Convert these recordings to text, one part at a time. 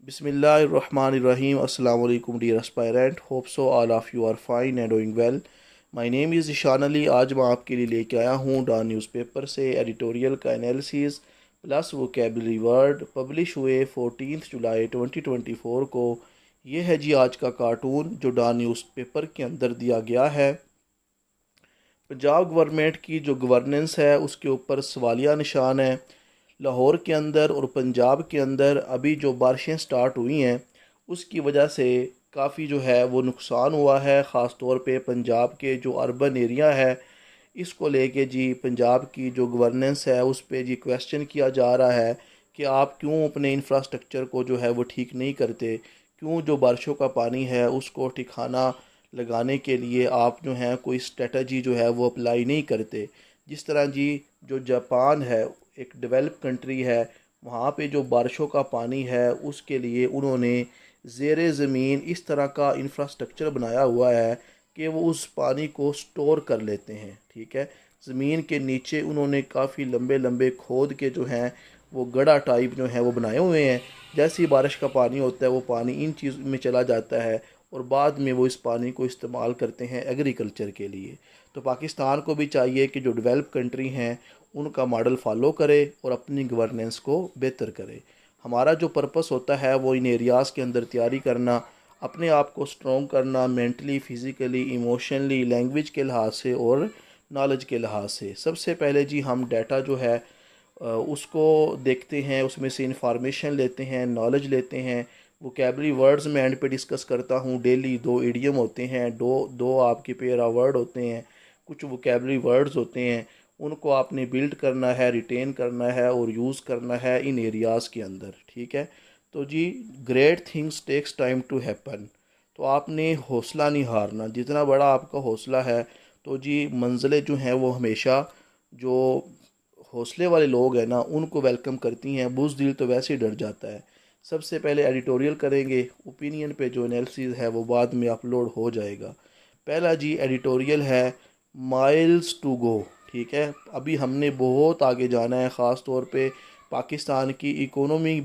Bismillahirrahmanirrahim. Assalamu alaikum dear aspirant. Hope so all of you are fine and doing well. My name is Ishan Ali. आज मैं आपके लिए लेके आया हूँ डॉन न्यूज़पेपर से एडिटोरियल का analysis plus vocabulary word publish हुए 14 जुलाई 2024 को. ये है जी आज का कार्टून जो डॉन न्यूज़पेपर के अंदर दिया गया है. पंजाब गवर्नमेंट की जो गवर्नेंस है उसके ऊपर सवालिया निशान है. लाहौर के अंदर और पंजाब के अंदर अभी जो बारिशें स्टार्ट हुई हैं उसकी वजह से काफ़ी जो है वो नुकसान हुआ है. ख़ास तौर पे पंजाब के जो अर्बन एरिया है इसको लेके जी पंजाब की जो गवर्नेंस है उस पे जी क्वेश्चन किया जा रहा है कि आप क्यों अपने इंफ्रास्ट्रक्चर को जो है वो ठीक नहीं करते, क्यों जो बारिशों का पानी है उसको ठिकाना लगाने के लिए आप जो है कोई स्ट्रेटजी जो है वो अप्लाई नहीं करते. जिस तरह जी जो जापान है एक डेवलप कंट्री है, वहाँ पे जो बारिशों का पानी है उसके लिए उन्होंने ज़ेरे ज़मीन इस तरह का इंफ्रास्ट्रक्चर बनाया हुआ है कि वो उस पानी को स्टोर कर लेते हैं. ठीक है, ज़मीन के नीचे उन्होंने काफ़ी लंबे लंबे खोद के जो हैं वो गड़ा टाइप जो है वो बनाए हुए हैं. जैसे ही बारिश का पानी होता है वो पानी इन चीज़ में चला जाता है और बाद में वो इस पानी को इस्तेमाल करते हैं एग्रीकल्चर के लिए. तो पाकिस्तान को भी चाहिए कि जो डेवलप कंट्री हैं उनका मॉडल फॉलो करे और अपनी गवर्नेंस को बेहतर करे. हमारा जो पर्पस होता है वो इन एरियाज़ के अंदर तैयारी करना, अपने आप को स्ट्रॉन्ग करना मेंटली, फिज़िकली, इमोशनली, लैंग्वेज के लिहाज से और नॉलेज के लिहाज से. सबसे पहले जी हम डाटा जो है उसको देखते हैं, उसमें से इंफॉर्मेशन लेते हैं, नॉलेज लेते हैं. वोकेबलरी वर्ड्स में एंड पे डिस्कस करता हूँ. डेली 2 इडियम होते हैं, दो दो आपके पेरा वर्ड होते हैं, कुछ वोकेबलरी वर्ड्स होते हैं, उनको आपने बिल्ड करना है, रिटेन करना है और यूज़ करना है इन एरियाज़ के अंदर. ठीक है, तो जी great things takes time to happen. तो आपने हौसला नहीं हारना. जितना बड़ा आपका हौसला है तो जी मंजिलें जो हैं वो हमेशा जो हौसले वाले लोग हैं ना उनको वेलकम करती हैं. बुज़दिल तो वैसे ही डर जाता है. सबसे पहले एडिटोरियल करेंगे, ओपिनियन पे जो एनालिसिस है वो बाद में अपलोड हो जाएगा. पहला जी एडिटोरियल है माइल्स टू गो. ठीक है, अभी हमने बहुत आगे जाना है. ख़ास तौर पे पाकिस्तान की इकोनॉमी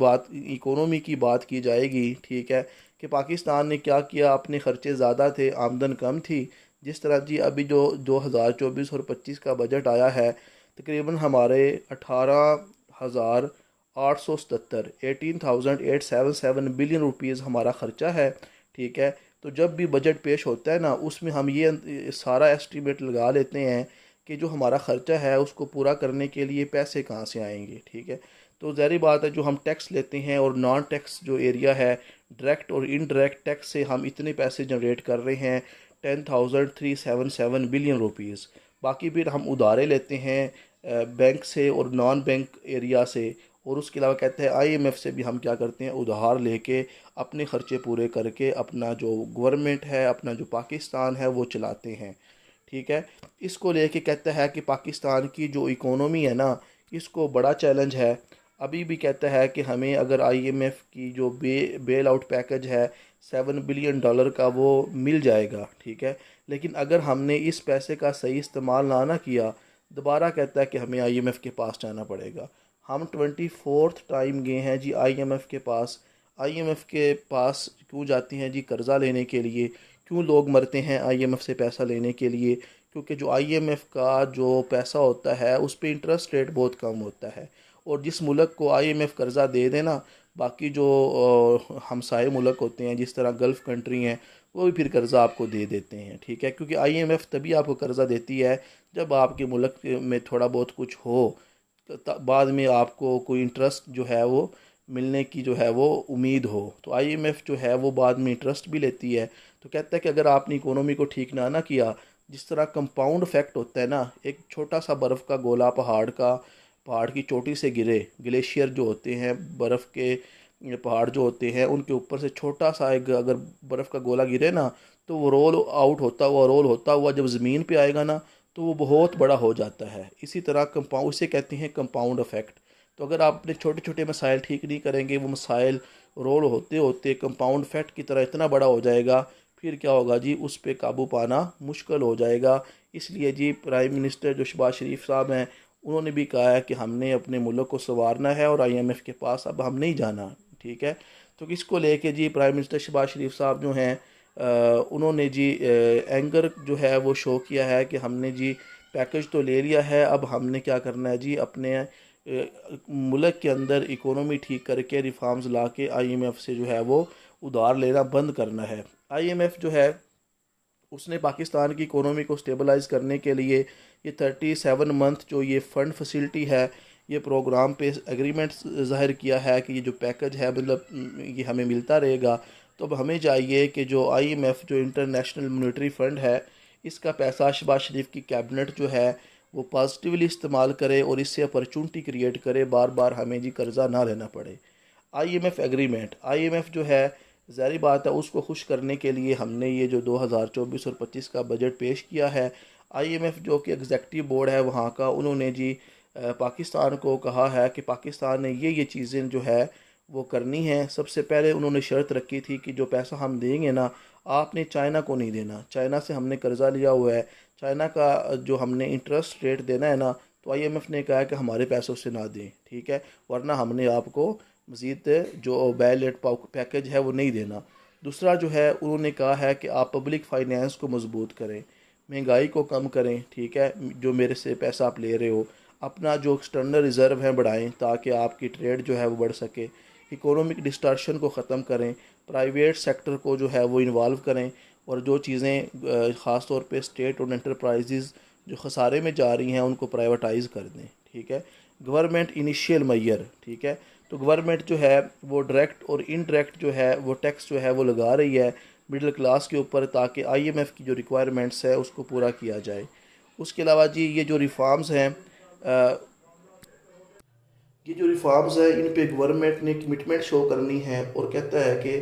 की बात की जाएगी. ठीक है, कि पाकिस्तान ने क्या किया, अपने ख़र्चे ज़्यादा थे, आमदन कम थी. जिस तरह जी अभी जो 2024 और 25 का बजट आया है तकरीबन हमारे 18,877 18,877 बिलियन हमारा ख़र्चा है. ठीक है, तो जब भी बजट पेश होता है ना उसमें हम ये सारा एस्टीमेट लगा लेते हैं कि जो हमारा ख़र्चा है उसको पूरा करने के लिए पैसे कहाँ से आएंगे. ठीक है, तो ज़ाहिर बात है जो हम टैक्स लेते हैं और नॉन टैक्स जो एरिया है डायरेक्ट और इनडायरेक्ट टैक्स से हम इतने पैसे जनरेट कर रहे हैं 10,377 बिलियन रुपीज़. बाकी फिर हम उधारे लेते हैं बैंक से और नॉन बैंक एरिया से. और उसके अलावा कहते हैं आईएमएफ से भी हम क्या करते हैं उधार लेके अपने ख़र्चे पूरे करके अपना जो गवर्नमेंट है, अपना जो पाकिस्तान है वो चलाते हैं. ठीक है, इसको लेके कहता है कि पाकिस्तान की जो इकोनॉमी है ना इसको बड़ा चैलेंज है. अभी भी कहता है कि हमें अगर आईएमएफ की जो बेल आउट पैकेज है $7 बिलियन का वो मिल जाएगा. ठीक है, लेकिन अगर हमने इस पैसे का सही इस्तेमाल ना किया दोबारा कहता है कि हमें आईएमएफ के पास जाना पड़ेगा. हम 24th टाइम गए हैं जी आईएमएफ के पास. आईएमएफ के पास क्यों जाते हैं जी? कर्ज़ा लेने के लिए. क्यों लोग मरते हैं आईएमएफ से पैसा लेने के लिए? क्योंकि जो आईएमएफ का जो पैसा होता है उस पर इंटरेस्ट रेट बहुत कम होता है. और जिस मुल्क को आईएमएफ कर्ज़ा दे देना बाकी जो हमसाए मुल्क होते हैं जिस तरह गल्फ़ कंट्री हैं वो भी फिर कर्ज़ा आपको दे देते हैं. ठीक है, क्योंकि आईएमएफ तभी आपको कर्ज़ा देती है जब आपके मुल्क में थोड़ा बहुत कुछ हो, बाद में आपको कोई इंटरेस्ट जो है वो मिलने की जो है वो उम्मीद हो. तो आईएमएफ जो है वो बाद में इंटरेस्ट भी लेती है. तो कहता है कि अगर आपने इकोनॉमी को ठीक ना किया, जिस तरह कंपाउंड इफेक्ट होता है ना, एक छोटा सा बर्फ़ का गोला पहाड़ की चोटी से गिरे, ग्लेशियर जो होते हैं बर्फ़ के पहाड़ जो होते हैं उनके ऊपर से छोटा सा एक अगर बर्फ़ का गोला गिरे ना तो वो रोल होता हुआ जब ज़मीन पे आएगा ना तो वो बहुत बड़ा हो जाता है. इसी तरह कंपाउंड इसे कहते हैं कंपाउंड इफेक्ट. तो अगर आप अपने छोटे छोटे मसाइल ठीक नहीं करेंगे वो मसाइल रोल होते होते कंपाउंड इफेक्ट की तरह इतना बड़ा हो जाएगा, फिर क्या होगा जी, उस पर काबू पाना मुश्किल हो जाएगा. इसलिए जी प्राइम मिनिस्टर जो शहबाज शरीफ साहब हैं उन्होंने भी कहा है कि हमने अपने मुल्क को संवारना है और आईएमएफ के पास अब हम नहीं जाना. ठीक है, तो इसको लेके जी प्राइम मिनिस्टर शहबाज शरीफ साहब जो हैं उन्होंने जी एंगर जो है वो शो किया है कि हमने जी पैकेज तो ले लिया है, अब हमने क्या करना है जी, अपने मुल्क के अंदर इकोनॉमी ठीक करके रिफॉर्म्स ला के IMF से जो है वो उधार लेना बंद करना है। IMF जो है उसने पाकिस्तान की इकोनॉमी को स्टेबलाइज करने के लिए ये 37 मंथ जो ये फ़ंड फैसिलिटी है, ये प्रोग्राम पे एग्रीमेंट ज़ाहिर किया है कि ये जो पैकेज है मतलब ये हमें मिलता रहेगा। तो अब हमें चाहिए कि जो IMF जो इंटरनेशनल मॉनेटरी फ़ंड है, इसका पैसा शहबाज शरीफ की कैबिनेट जो है वो पॉजिटिवली इस्तेमाल करे और इससे अपॉर्चुनिटी क्रिएट करे, बार बार हमें जी कर्ज़ा ना लेना पड़े। IMF एग्रीमेंट, IMF जो है ज़ाहिर बात है उसको खुश करने के लिए हमने ये जो 2024 और 25 का बजट पेश किया है। IMF जो कि एग्जेक्टिव बोर्ड है वहाँ का, उन्होंने जी पाकिस्तान को कहा है कि पाकिस्तान ने ये चीज़ें जो है वो करनी है। सबसे पहले उन्होंने शर्त रखी थी कि जो पैसा हम देंगे ना, आपने चाइना को नहीं देना। चाइना से हमने कर्ज़ा लिया हुआ है, चाइना का जो हमने इंटरेस्ट रेट देना है ना, तो IMF ने कहा कि हमारे पैसों से ना दें, ठीक है, वरना हमने आपको मज़ीद जो बैलेट पैकेज है वो नहीं देना। दूसरा जो है उन्होंने कहा है कि आप पब्लिक फाइनेंस को मजबूत करें, महंगाई को कम करें, ठीक है, जो मेरे से पैसा आप ले रहे हो, अपना जो एक्सटर्नल रिज़र्व है बढ़ाएं ताकि आपकी ट्रेड जो है वो बढ़ सके, इकोनॉमिक डिस्टॉर्शन को ख़त्म करें, प्राइवेट सेक्टर को जो है वो इन्वॉल्व करें, और जो चीज़ें ख़ास तौर पे स्टेट और एंटरप्राइजेज़ जो खसारे में जा रही हैं उनको प्राइवेटाइज़ कर दें, ठीक है। गवर्नमेंट इनिशियल मैयर, ठीक है, तो गवर्नमेंट जो है वो डायरेक्ट और इनडायरेक्ट जो है वो टैक्स जो है वो लगा रही है मिडिल क्लास के ऊपर, ताकि IMF की जो रिक्वायरमेंट्स है उसको पूरा किया जाए। उसके अलावा जी ये जो रिफॉर्म्स हैं इन पे गवर्नमेंट ने कमिटमेंट शो करनी है, और कहता है कि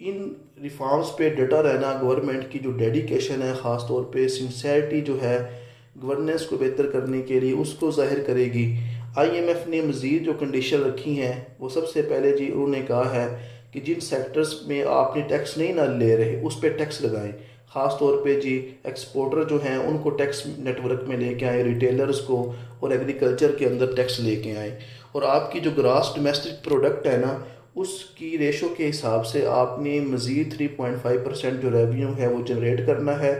इन रिफॉर्म्स पे डटा रहना गवर्नमेंट की जो डेडिकेशन है, ख़ास तौर पे सिंसेरिटी जो है गवर्नेंस को बेहतर करने के लिए, उसको जाहिर करेगी। IMF ने मज़ीद जो कंडीशन रखी हैं वो सबसे पहले जी उन्होंने कहा है कि जिन सेक्टर्स में आपने टैक्स नहीं ना ले रहे उस पर टैक्स लगाएं। ख़ास तौर पे जी एक्सपोर्टर जो हैं उनको टैक्स नेटवर्क में लेके आए, रिटेलर्स को और एग्रीकल्चर के अंदर टैक्स लेके आए, और आपकी जो ग्रास डोमेस्टिक प्रोडक्ट है ना उसकी रेशो के हिसाब से आपने मज़ीद 3.5% जो रेवेन्यू है वो जनरेट करना है।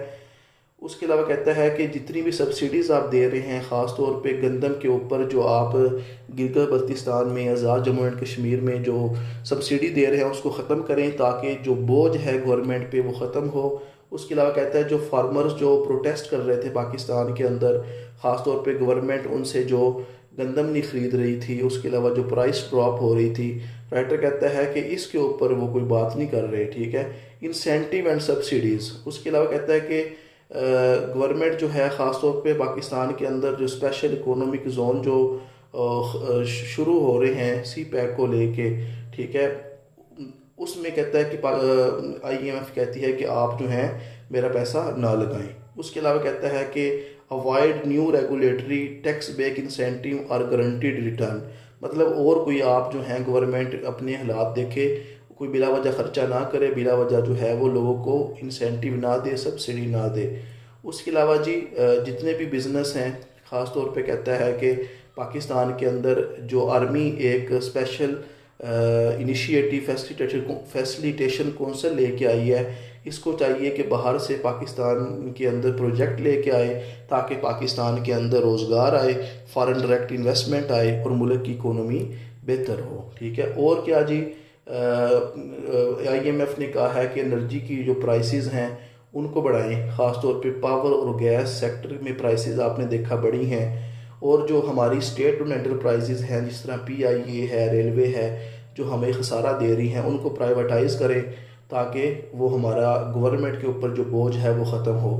उसके अलावा कहता है कि जितनी भी सब्सिडीज़ आप दे रहे हैं, ख़ास तौर पे गंदम के ऊपर जो आप गिलगित बल्तिस्तान में, आज़ाद जम्मू एंड कश्मीर में जो सब्सिडी दे रहे हैं उसको ख़त्म करें ताकि जो बोझ है गवर्नमेंट पे वो ख़त्म हो। उसके अलावा कहता है जो फार्मर्स जो प्रोटेस्ट कर रहे थे पाकिस्तान के अंदर, ख़ास तौर पे गवर्नमेंट उनसे जो गंदम नहीं ख़रीद रही थी, उसके अलावा जो प्राइस ड्रॉप हो रही थी, राइटर कहता है कि इसके ऊपर वो कोई बात नहीं कर रहे, ठीक है, इंसेंटिव एंड सब्सिडीज़। उसके अलावा कहता है कि गवर्नमेंट जो है ख़ास तौर पे पाकिस्तान के अंदर जो स्पेशल इकोनॉमिक जोन जो शुरू हो रहे हैं CPEC को लेके, ठीक है, उसमें कहता है कि IMF कहती है कि आप जो हैं मेरा पैसा ना लगाएं। उसके अलावा कहता है कि avoid new regulatory tax back incentive और गारंटीड रिटर्न, मतलब और कोई आप जो हैं गवर्नमेंट अपने हालात देखे, कोई बिला वजह ख़र्चा ना करे, बिला वजह जो है वो लोगों को इंसेंटिव ना दे, सब्सिडी ना दे। उसके अलावा जी जितने भी बिज़नेस हैं, ख़ास तौर पे कहता है कि पाकिस्तान के अंदर जो आर्मी एक स्पेशल इनिशिएटिव फैसिलिटेशन कौंसल लेके आई है, इसको चाहिए कि बाहर से पाकिस्तान के अंदर प्रोजेक्ट लेके आए ताकि पाकिस्तान के अंदर रोज़गार आए, फॉरेन डायरेक्ट इन्वेस्टमेंट आए और मुल्क की इकोनॉमी बेहतर हो, ठीक है। और क्या जी IMF ने कहा है कि एनर्जी की जो प्राइसेस हैं उनको बढ़ाएं, ख़ास तौर पे पावर और गैस सेक्टर में प्राइसेस आपने देखा बढ़ी हैं, और जो हमारी स्टेट ओन एंटरप्राइजेज़ हैं जिस तरह PIA है, रेलवे है, जो हमें खसारा दे रही हैं उनको प्राइवेटाइज़ करें ताकि वो हमारा गवर्नमेंट के ऊपर जो बोझ है वो ख़त्म हो।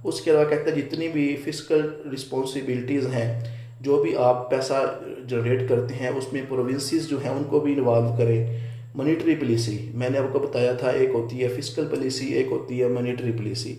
उसके अलावा कहते हैं जितनी भी फिस्कल रिस्पॉन्सिबिलिटीज़ हैं, जो भी आप पैसा जनरेट करते हैं उसमें प्रोविंसेस जो हैं उनको भी इन्वॉल्व करें। मॉनेटरी पॉलिसी मैंने आपको बताया था, एक होती है फिस्कल पॉलिसी, एक होती है मॉनेटरी पॉलिसी।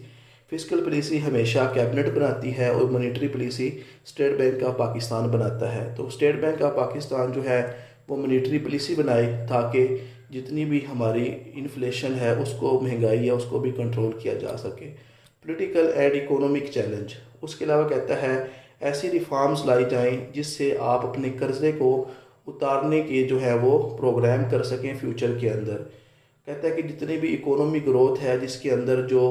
फिस्कल पॉलिसी हमेशा कैबिनेट बनाती है और monetary policy state bank of Pakistan बनाता है। तो स्टेट बैंक ऑफ पाकिस्तान जो है वो मॉनेटरी पॉलिसी बनाए ताकि जितनी भी हमारी इन्फ्लेशन है उसको, महंगाई है उसको भी कंट्रोल किया जा सके। पॉलिटिकल एंड इकोनॉमिक चैलेंज, उसके अलावा कहता है ऐसी रिफॉर्म्स लाई जाएं जिससे आप अपने कर्ज़े को उतारने के जो है वो प्रोग्राम कर सकें फ्यूचर के अंदर। कहता है कि जितनी भी इकोनॉमी ग्रोथ है जिसके अंदर जो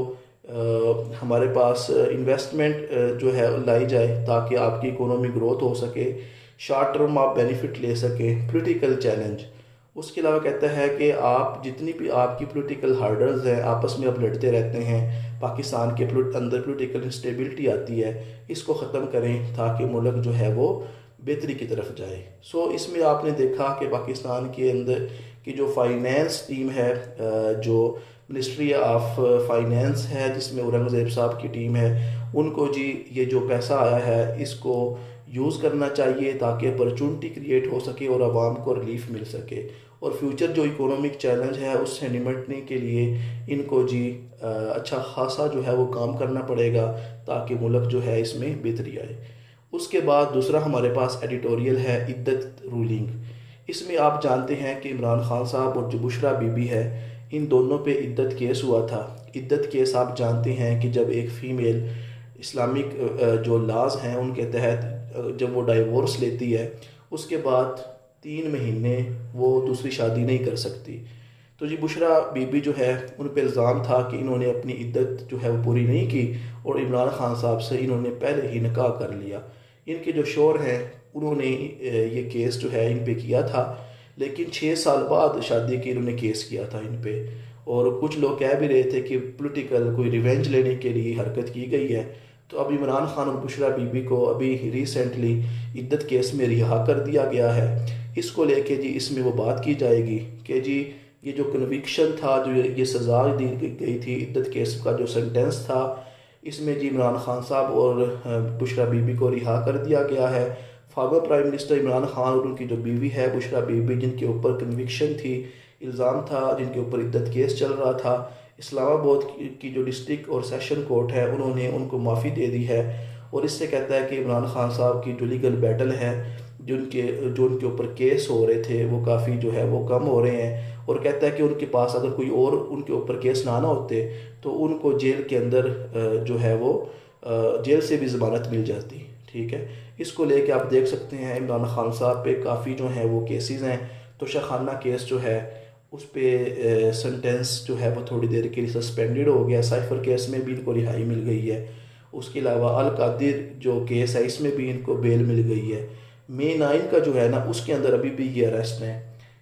हमारे पास इन्वेस्टमेंट जो है लाई जाए ताकि आपकी इकोनॉमी ग्रोथ हो सके, शॉर्ट टर्म आप बेनिफिट ले सकें, पॉलिटिकल चैलेंज। उसके अलावा कहता है कि आप जितनी भी आपकी पॉलिटिकल हार्डल्स हैं आपस में आप लड़ते रहते हैं, पाकिस्तान के अंदर पॉलिटिकल इंस्टेबिलिटी आती है, इसको ख़त्म करें ताकि मुल्क जो है वो बेहतरी की तरफ जाए। सो इसमें आपने देखा कि पाकिस्तान के अंदर की जो फाइनेंस टीम है, जो मिनिस्ट्री ऑफ फाइनेंस है जिसमें औरंगज़ेब साहब की टीम है, उनको जी ये जो पैसा आया है इसको यूज़ करना चाहिए ताकि अपॉर्चुनिटी क्रिएट हो सके और आवाम को रिलीफ मिल सके, और फ्यूचर जो इकोनॉमिक चैलेंज है उससे निपटने के लिए इनको जी अच्छा खासा जो है वो काम करना पड़ेगा ताकि मुल्क जो है इसमें बेहतरी आए। उसके बाद दूसरा हमारे पास एडिटोरियल है इद्दत रूलिंग। इसमें आप जानते हैं कि इमरान खान साहब और जो बुशरा बीबी है इन दोनों पे इद्दत केस हुआ था। इद्दत केस आप जानते हैं कि जब एक फ़ीमेल इस्लामिक जो लाज हैं उनके तहत जब वो डाइवोर्स लेती है उसके बाद 3 महीने वो दूसरी शादी नहीं कर सकती। तो जी बुशरा बीबी जो है उन पर इल्ज़ाम था कि इन्होंने अपनी इद्दत जो है वो पूरी नहीं की और इमरान खान साहब से इन्होंने पहले ही निकाह कर लिया। इनके जो शोहर हैं उन्होंने ये केस जो है इन पे किया था, लेकिन 6 साल बाद शादी के इन्होंने केस किया था इन पे, और कुछ लोग कह भी रहे थे कि पॉलिटिकल कोई रिवेंज लेने के लिए हरकत की गई है। तो अब इमरान खान और बुशरा बीबी को अभी रिसेंटली इद्दत केस में रिहा कर दिया गया है। इसको लेके जी इसमें वो बात की जाएगी कि जी ये जो कन्विक्शन था, जो ये सज़ा दी गई थी, इद्दत केस का जो सेंटेंस था, इसमें जी इमरान खान साहब और बुशरा बीबी को रिहा कर दिया गया है। Farmer prime minister Imran Khan और उनकी जो बीवी है बुशरा बीबी, जिनके ऊपर कन्विक्शन थी, इल्ज़ाम था, जिनके ऊपर इद्दत केस चल रहा था, इस्लामाबाद की जो डिस्ट्रिक्ट और सेशन कोर्ट है उन्होंने उनको माफ़ी दे दी है। और इससे कहता है कि इमरान खान साहब की जो लीगल बैटल है, जो उनके ऊपर केस हो रहे थे वो काफ़ी जो है वो कम हो रहे हैं, और कहता है कि उनके पास अगर कोई और उनके ऊपर केस ना होते तो उनको जेल के अंदर जो है वो जेल से भी ज़मानत मिल जाती। ठीक है, इसको लेके आप देख सकते हैं इमरान खान साहब पे काफ़ी जो हैं वो केसेस हैं। तो शाखाना केस जो है उस पर सेंटेंस जो है वो थोड़ी देर के लिए सस्पेंडेड हो गया। साइफर केस में भी इनको रिहाई मिल गई है। उसके अलावा अल कादिर जो केस है इसमें भी इनको बेल मिल गई है। मे 9 का जो है ना उसके अंदर अभी भी ये अरेस्ट हैं।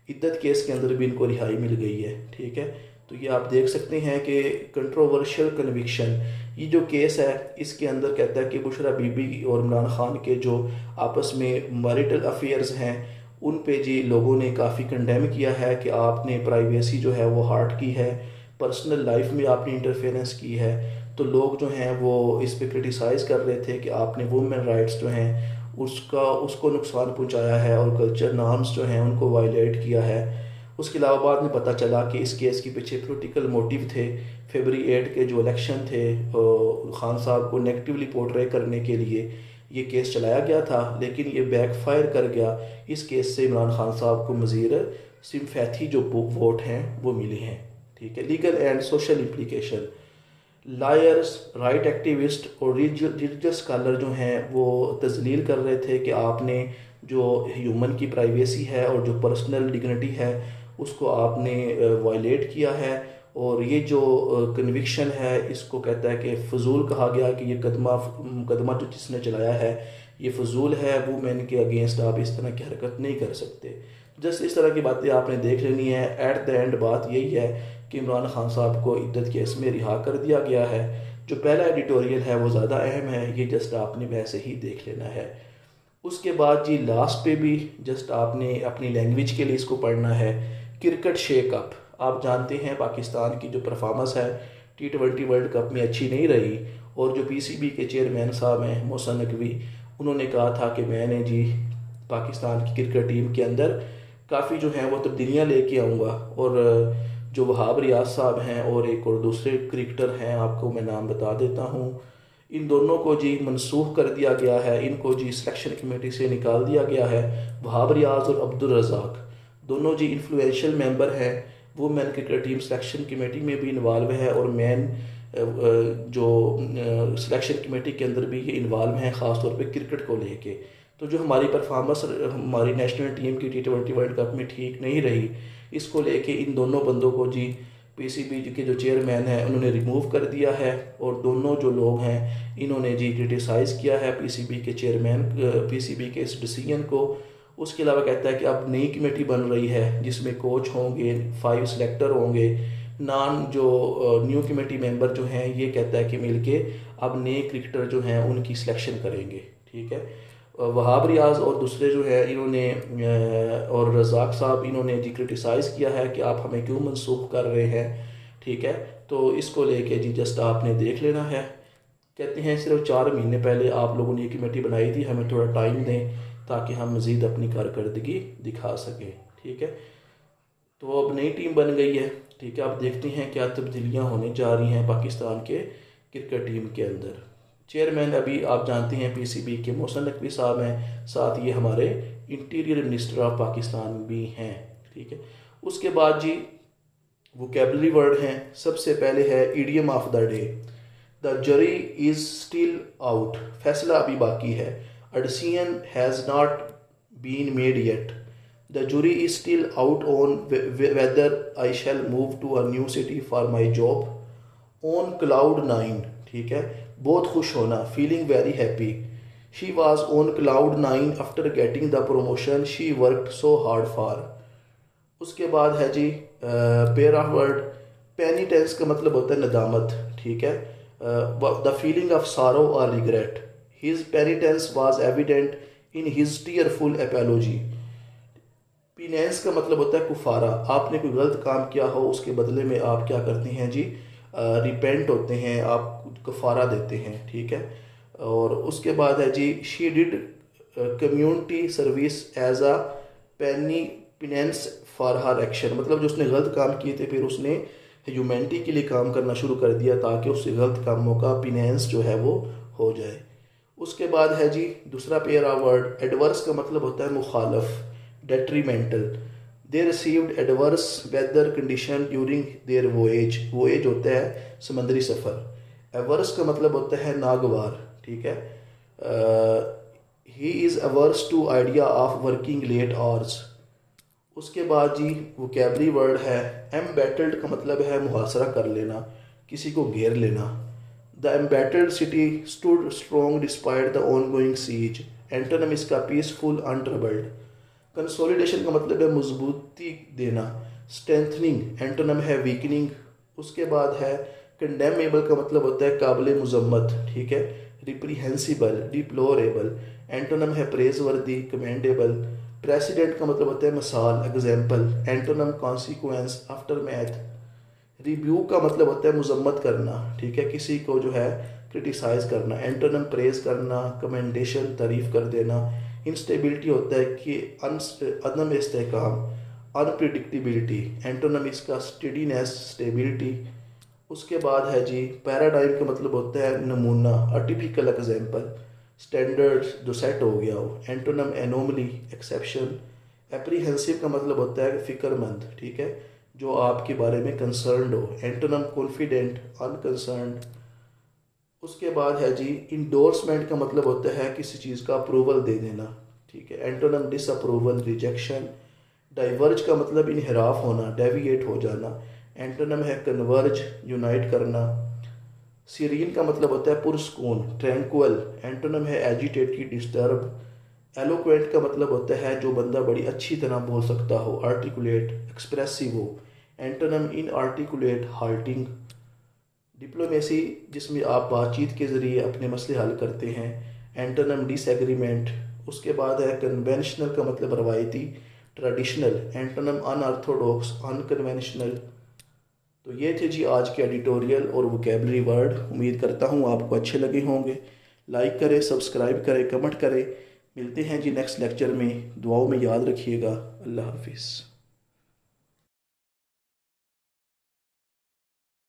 इद्दत केस के अंदर भी इनको रिहाई मिल गई है। ठीक है, तो ये आप देख सकते हैं कि कंट्रोवर्शियल कन्विक्शन, ये जो केस है इसके अंदर कहता है कि बुशरा बीबी और इमरान खान के जो आपस में मैरिटल अफेयर्स हैं उन पे जी लोगों ने काफ़ी कंडेम किया है कि आपने प्राइवेसी जो है वो हार्ट की है, पर्सनल लाइफ में आपने इंटरफेरेंस की है। तो लोग जो हैं वो इस पे क्रिटिसाइज़ कर रहे थे कि आपने वुमेन राइट्स जो हैं उसको नुकसान पहुंचाया है और कल्चर नॉर्म्स जो हैं उनको वायलेट किया है। उसके अलावा बाद में पता चला कि इस केस के पीछे पॉलिटिकल मोटिव थे। फरवरी 8 के जो इलेक्शन थे खान साहब को नेगेटिवली पोर्ट्रे करने के लिए ये केस चलाया गया था, लेकिन ये बैकफायर कर गया। इस केस से इमरान खान साहब को मज़ीद सिम्पैथी जो वोट हैं वो मिले हैं। ठीक है, legal and social implication, lawyers, right activist और रिलीजियस स्कॉलर जो हैं वो तजलील कर रहे थे कि आपने जो ह्यूमन की प्राइवेसी है और जो पर्सनल डिग्निटी है उसको आपने वायलेट किया है, और ये जो कन्विक्शन है इसको कहता है कि फजूल कहा गया कि ये मुकदमा जो जिसने चलाया है ये फजूल है, वुमेन के अगेंस्ट आप इस तरह की हरकत नहीं कर सकते। जस्ट इस तरह की बातें आपने देख लेनी है। एट द एंड बात यही है कि इमरान खान साहब को इद्दत केस में रिहा कर दिया गया है। जो पहला एडिटोरियल है वो ज़्यादा अहम है, ये जस्ट आपने वैसे ही देख लेना है। उसके बाद जी लास्ट पे भी जस्ट आपने अपनी लैंग्वेज के लिए इसको पढ़ना है। क्रिकेट शेक अप, आप जानते हैं पाकिस्तान की जो परफॉर्मेंस है T20 वर्ल्ड कप में अच्छी नहीं रही, और जो PCB के चेयरमैन साहब हैं मोहसिन नकवी, उन्होंने कहा था कि मैंने जी पाकिस्तान की क्रिकेट टीम के अंदर काफ़ी जो हैं वो तब्दीलियाँ लेके आऊँगा। और जो वहाब रियाज साहब हैं और एक और दूसरे क्रिकेटर हैं, आपको मैं नाम बता देता हूँ, इन दोनों को जी मनसूख कर दिया गया है। इनको जी सिलेक्शन कमेटी से निकाल दिया गया है। वहाब रियाज और अब्दुल रज़ाक दोनों जी इन्फ्लुएंशियल मेंबर हैं। वो man cricket team selection committee में भी इन्वॉल्व है और मैन जो सिलेक्शन कमेटी के अंदर भी ये इन्वॉल्व हैं, ख़ास तौर पे क्रिकेट को लेके। तो जो हमारी परफॉर्मेंस हमारी नेशनल टीम की T20 वर्ल्ड कप में ठीक नहीं रही, इसको लेके इन दोनों बंदों को जी पीसीबी के जो चेयरमैन हैं उन्होंने रिमूव कर दिया है, और दोनों जो लोग हैं इन्होंने जी क्रिटिसाइज़ किया है पीसीबी के चेयरमैन पीसीबी के इस डिसीजन को। उसके अलावा कहता है कि अब नई कमेटी बन रही है जिसमें कोच होंगे, 5 सिलेक्टर होंगे, नॉन जो न्यू कमेटी मेंबर जो हैं ये कहता है कि मिलके अब नए क्रिकेटर जो हैं उनकी सिलेक्शन करेंगे। ठीक है, वहाब रियाज और दूसरे जो है इन्होंने और रज़ाक साहब इन्होंने जी क्रिटिसाइज़ किया है कि आप हमें क्यों मनसूख कर रहे हैं। ठीक है, तो इसको लेके जी जस्ट आपने देख लेना है। कहते हैं सिर्फ 4 महीने पहले आप लोगों ने ये कमेटी बनाई थी, हमें थोड़ा टाइम दें ताकि हम मज़ीद अपनी कारकर्दगी दिखा सकें। ठीक है, तो अब नई टीम बन गई है। ठीक है, अब देखते हैं क्या तब्दीलियाँ होने जा रही हैं पाकिस्तान के क्रिकेट टीम के अंदर। चेयरमैन अभी आप जानते हैं पीसीबी के मोहसिन नकवी साहब हैं, साथ ये हमारे इंटीरियर मिनिस्टर ऑफ पाकिस्तान भी हैं। ठीक है, उसके बाद जी वोकैबलरी वर्ड हैं। सबसे पहले है idiom of the day, the jury is still out, फैसला अभी बाकी है। A decision has not been made yet, the jury is still out on whether I shall move to a new city for my job on cloud 9। ठीक है, बहुत खुश होना, feeling very happy. She was on cloud 9 after getting the promotion she worked so hard for. उसके बाद है जी pair of word, पेनिटेंस का मतलब होता है नदामत। ठीक है, द फीलिंग ऑफ सारो और regret, his penitence was evident in his tearful apology. Penance का मतलब होता है कुफारा, आपने कोई गलत काम किया हो उसके बदले में आप क्या करते हैं जी, रिपेंट होते हैं, आप कफारा देते हैं। ठीक है, और उसके बाद है जी she did community service as a penny penance for her action, मतलब जो उसने गलत काम किए थे फिर उसने ह्यूमैनिटी के लिए काम करना शुरू कर दिया ताकि उससे गलत कामों का पिनेंस जो है वो हो जाए। उसके बाद है जी दूसरा पेयर ऑफ वर्ड, एडवर्स का मतलब होता है मुखालफ, detrimental. They received adverse weather condition during their voyage, voyage होता है समंदरी सफ़र। एवर्स का मतलब होता है नागवार। ठीक है, he is averse to idea of working late hours. उसके बाद जी वोकैबलरी वर्ड है एम्बैटल्ड का मतलब है मुहासरा कर लेना, किसी को घेर लेना। The embattled city stood strong despite the ongoing siege, antonym इसका पीसफुल अनट्रबल्ड। कंसोलिडेशन का मतलब है मजबूती देना, स्ट्रेंथनिंग एंटोनिम है वीकनिंग। उसके बाद है कंडेमेबल का मतलब होता है काबिल मुजम्मत। ठीक है, रिप्रीहेंसिबल, डिप्लोरेबल, एंटोनिम है प्रेजवर्दी, कमेंडेबल। प्रेसिडेंट का मतलब होता है मिसाल, example, antonym consequence, after math. Review का मतलब होता है मुजम्मत करना। ठीक है, किसी को जो है क्रिटिसाइज करना, एंटोनिम प्रेज करना, कमेंडेशन तारीफ कर देना। इंस्टेबिलिटी होता है कि अदम इस्तेहकाम, अनप्रिडिक्टिबिलिटी, एंटोनिम इसका स्टेडीनेस, स्टेबिलिटी। उसके बाद है जी पैराडाइम का मतलब होता है नमूना, अ टिपिकल एग्जाम्पल, स्टैंडर्ड जो सेट हो गया हो। Antonym anomaly, exception. एप्रीहेंसिव का मतलब होता है फिक्रमंद। ठीक है, जो आपके बारे में कंसर्न्ड हो। Antonym confident, unconcerned. उसके बाद है जी इंडोर्समेंट का मतलब होता है किसी चीज़ का अप्रूवल दे देना। ठीक है, एंटोनिम डिसअप्रूवल, रिजेक्शन। डाइवर्ज का मतलब इनहराफ होना, डेविएट हो जाना। एंटोनिम है कन्वर्ज, यूनाइट करना। सीरीन का मतलब होता है पुरस्कून, ट्रैंक्वल। एंटोनिम है एजिटेटेड, डिस्टर्ब। एलोक्वेंट का मतलब होता है जो बंदा बड़ी अच्छी तरह बोल सकता हो, आर्टिकुलेट, एक्सप्रेसिव हो। Antonym inarticulate, halting. डिप्लोमेसी, जिसमें आप बातचीत के ज़रिए अपने मसले हल करते हैं। Antonym disagreement. उसके बाद है कन्वेंशनल का मतलब रवायती, ट्रेडिशनल। Antonym unorthodox, unconventional. तो ये थे जी आज के एडिटोरियल और वोकैबलरी वर्ड। उम्मीद करता हूँ आपको अच्छे लगे होंगे। लाइक करें, सब्सक्राइब करें, कमेंट करें। मिलते हैं जी नेक्स्ट लेक्चर में। दुआओं में याद रखिएगा। अल्लाह हाफिज़।